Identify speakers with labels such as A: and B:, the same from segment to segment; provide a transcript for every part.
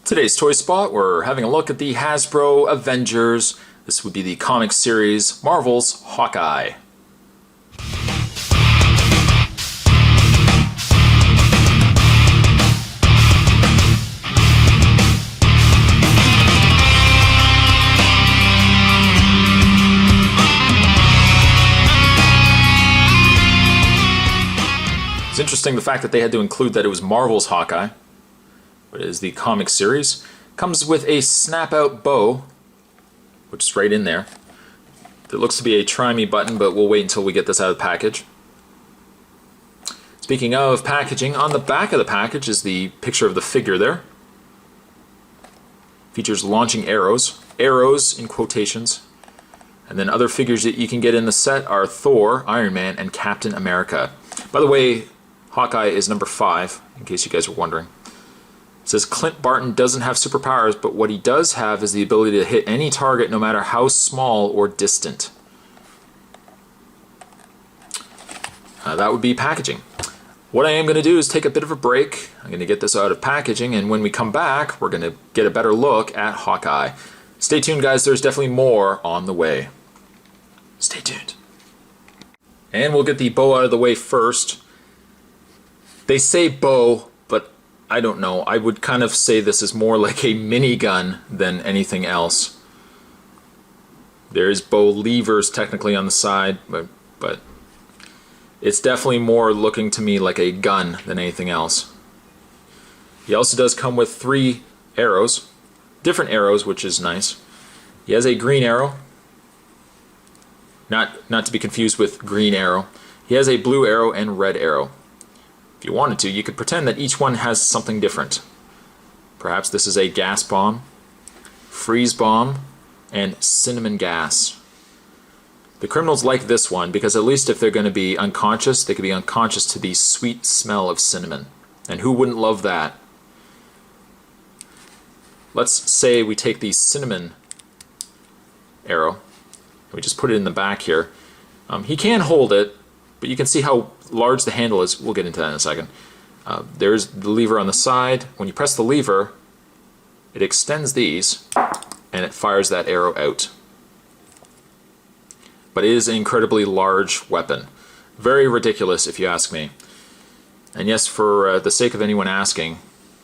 A: Today's Toy Spot, we're having a look at the Hasbro Avengers. This would be the comic series Marvel's Hawkeye. It's interesting the fact that they had to include that it was Marvel's Hawkeye, but it is the comic series. Comes with a snap-out bow, which is right in there. There looks to be a try me button, but we'll wait until we get this out of the package. Speaking of packaging, on the back of the package is the picture of the figure there. Features launching arrows. Arrows in quotations. And then other figures that you can get in the set are Thor, Iron Man, and Captain America. By the way, Hawkeye is number 5, in case you guys were wondering. It says Clint Barton doesn't have superpowers, but what he does have is the ability to hit any target no matter how small or distant. That would be packaging. What I am going to do is take a bit of a break. I'm going to get this out of packaging, and when we come back, we're going to get a better look at Hawkeye. Stay tuned, guys. There's definitely more on the way. Stay tuned. And we'll get the bow out of the way first. They say bow, but I don't know. I would kind of say this is more like a minigun than anything else. There's bow levers technically on the side, but it's definitely more looking to me like a gun than anything else. He also does come with 3 arrows, different arrows, which is nice. He has a green arrow, not to be confused with Green Arrow. He has a blue arrow and red arrow. If you wanted to, you could pretend that each one has something different. Perhaps this is a gas bomb, freeze bomb, and cinnamon gas. The criminals like this one because at least if they're going to be unconscious, they could be unconscious to the sweet smell of cinnamon. And who wouldn't love that? Let's say we take the cinnamon arrow, and we just put it in the back here. He can hold it, but you can see how large the handle is. We'll get into that in a second. There's the lever on the side. When you press the lever, it extends these and it fires that arrow out. But it is an incredibly large weapon. Very ridiculous if you ask me. And yes, for the sake of anyone asking,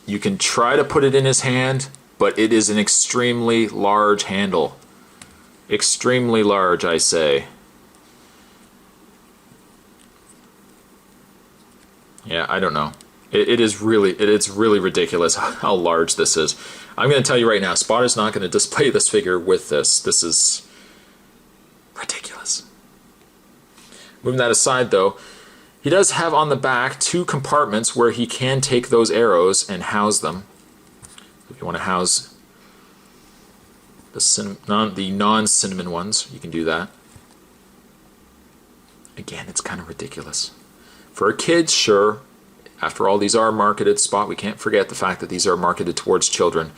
A: you can try to put it in his hand, but it is an extremely large handle. Extremely large, I say. Yeah, I don't know. It's really ridiculous how large this is. I'm going to tell you right now, Spotter's not going to display this figure with this. This is ridiculous. Moving that aside though, he does have on the back 2 compartments where he can take those arrows and house them. If you want to house the non-cinnamon ones, you can do that. Again, it's kind of ridiculous. For kids, sure. After all, these are marketed. Spot, we can't forget the fact that these are marketed towards children.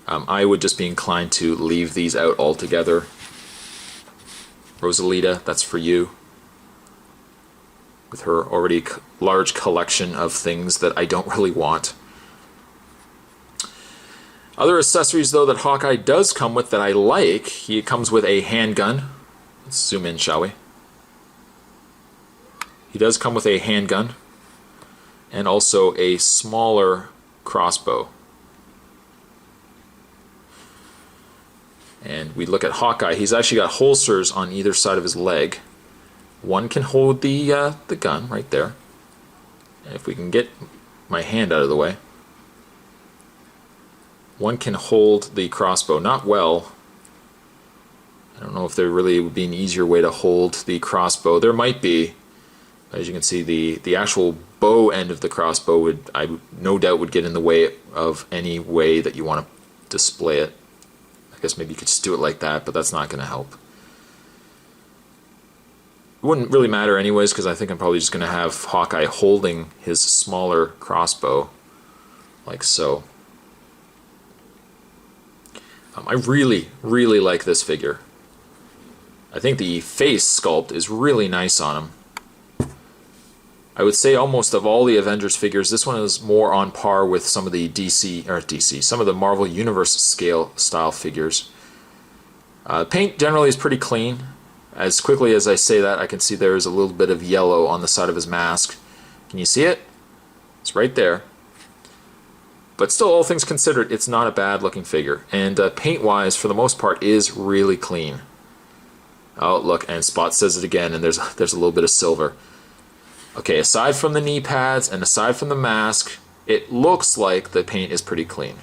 A: I would just be inclined to leave these out altogether. Rosalita, that's for you. With her already large collection of things that I don't really want. Other accessories, though, that Hawkeye does come with that I like. He comes with a handgun. Let's zoom in, shall we? He does come with a handgun and also a smaller crossbow. And we look at Hawkeye. He's actually got holsters on either side of his leg. One can hold the gun right there. And if we can get my hand out of the way. One can hold the crossbow. Not well. I don't know if there really would be an easier way to hold the crossbow. There might be. As you can see, the actual bow end of the crossbow no doubt would get in the way of any way that you want to display it. I guess maybe you could just do it like that, but that's not going to help. It wouldn't really matter anyways, because I think I'm probably just going to have Hawkeye holding his smaller crossbow, like so. I really, really like this figure. I think the face sculpt is really nice on him. I would say almost of all the Avengers figures, this one is more on par with some of the some of the Marvel Universe scale style figures. Paint generally is pretty clean. As quickly as I say that, I can see there is a little bit of yellow on the side of his mask. Can you see it? It's right there. But still, all things considered, it's not a bad looking figure. And paint-wise, for the most part, is really clean. Oh, look, and Spot says it again, and there's a little bit of silver. Okay, aside from the knee pads and aside from the mask, it looks like the paint is pretty clean.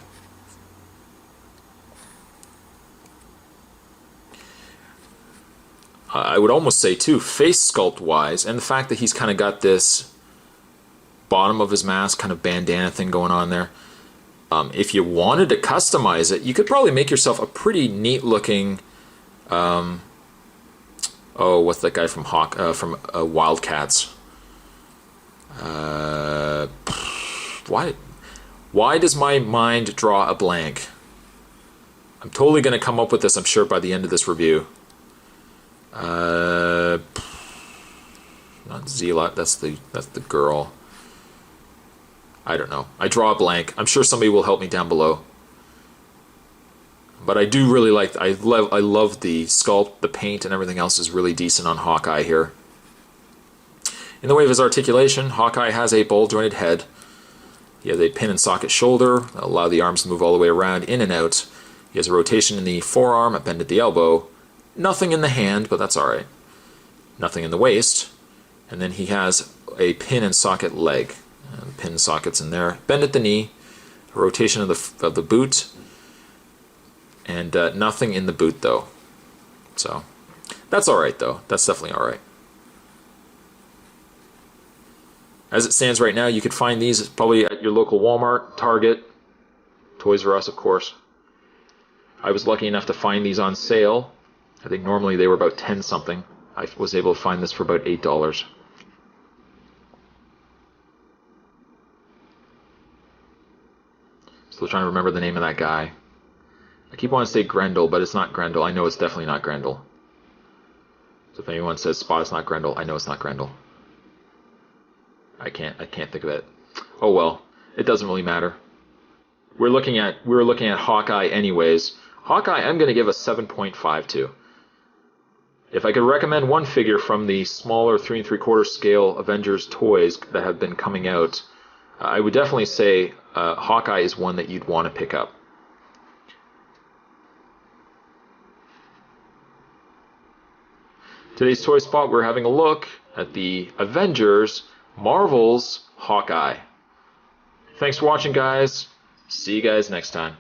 A: I would almost say, too, face sculpt-wise, and the fact that he's kind of got this bottom of his mask kind of bandana thing going on there. If you wanted to customize it, you could probably make yourself a pretty neat-looking... oh, what's that guy from Wildcats? Why does my mind draw a blank? I'm totally going to come up with this, I'm sure, by the end of this review. Not Zealot, that's the girl. I don't know. I draw a blank. I'm sure somebody will help me down below. But I do really like, I love the sculpt, the paint, and everything else is really decent on Hawkeye here. In the way of his articulation, Hawkeye has a ball-jointed head. He has a pin and socket shoulder that allow the arms to move all the way around, in and out. He has a rotation in the forearm, a bend at the elbow. Nothing in the hand, but that's alright. Nothing in the waist. And then he has a pin and socket leg. Pin sockets in there. Bend at the knee. A rotation of the boot. And nothing in the boot, though. So, that's alright, though. That's definitely alright. As it stands right now, you could find these probably at your local Walmart, Target, Toys R Us, of course. I was lucky enough to find these on sale. I think normally they were about 10 something. I was able to find this for about $8. Still trying to remember the name of that guy. I keep wanting to say Grendel, but it's not Grendel. I know it's definitely not Grendel. So if anyone says Spot is not Grendel, I know it's not Grendel. I can't think of it. Oh well, it doesn't really matter. We were looking at Hawkeye anyways. Hawkeye I'm going to give a 7.52. If I could recommend one figure from the smaller 3 3/4 scale Avengers toys that have been coming out, I would definitely say Hawkeye is one that you'd want to pick up. Today's Toy Spot, we're having a look at the Avengers Marvel's Hawkeye. Thanks for watching, guys. See you guys next time.